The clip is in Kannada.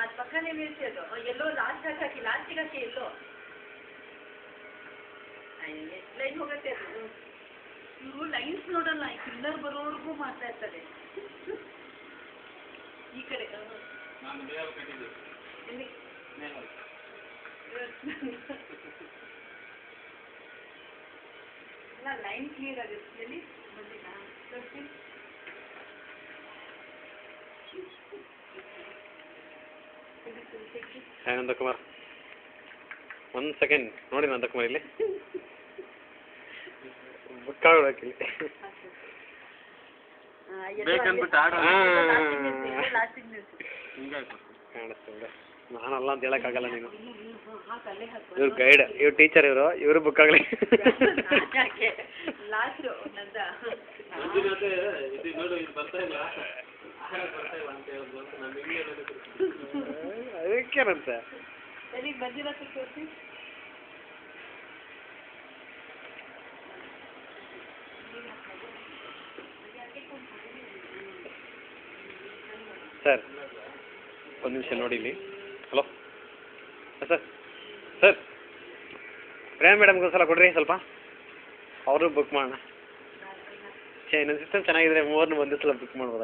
ಅದು ಪಕ್ಕನೇ ನಿಲ್ಸೋದು ಎಲ್ಲೋ ಲಾಸ್ಟ್ ಹಾಕಿ ಲಾಸ್ಟಿಗೆ ಹಾಕಿ ಎಲ್ಲೋ ಎಷ್ಟು ಲೈನ್ ಹೋಗುತ್ತೆ ಅದು ಇವರು ಲೈನ್ಸ್ ನೋಡಲ್ಲ ಕಿಲ್ಲರ್ ಬರೋವರೆಗೂ ಮಾಡ್ತಾ ಇರ್ತಾರೆ ಈ ಕಡೆ ಅಲ್ಲ ಲೈನ್ ಕ್ಲಿಯರ್ ಆಗುತ್ತೆ ಎಲ್ಲಿ ಬಂದಿಲ್ಲ ತೋರಿಸಿ ನಂದಕುಮಾರ್ 1 ಸೆಕೆಂಡ್ ನೋಡಿ ನಂದಕುಮಾರ್ ಇಲ್ಲಿ ಬುಕ್ಕಾಗಿ ಕಾಣಿಸ್ತದೆ ನಾನಲ್ಲ ಅಂತ ಹೇಳಕ್ಕಾಗಲ್ಲ ನೀನು ಇವ್ರು ಗೈಡ್ ಇವ್ರು ಟೀಚರ್ ಇವರು ಬುಕ್ ಆಗಲಿ ಅದಕ್ಕೇನಂತೆ ಸರ್ ಒಂದು ನಿಮಿಷ ನೋಡಿ ಇಲ್ಲಿ ಹಲೋ ಸರ್ ಸರ್ ಪ್ರೇಮ್ ಮೇಡಮ್ಗೆ ಒಂದ್ಸಲ ಕೊಡ್ರಿ ಸ್ವಲ್ಪ ಅವರು ಬುಕ್ ಮಾಡೋಣ ನನ್ನ ಸಿಸ್ಟಮ್ ಚೆನ್ನಾಗಿದ್ರೆ 3 ಒಂದೇ ಸಲ ಬುಕ್ ಮಾಡ್ಬೋದಾಗಿತ್ತು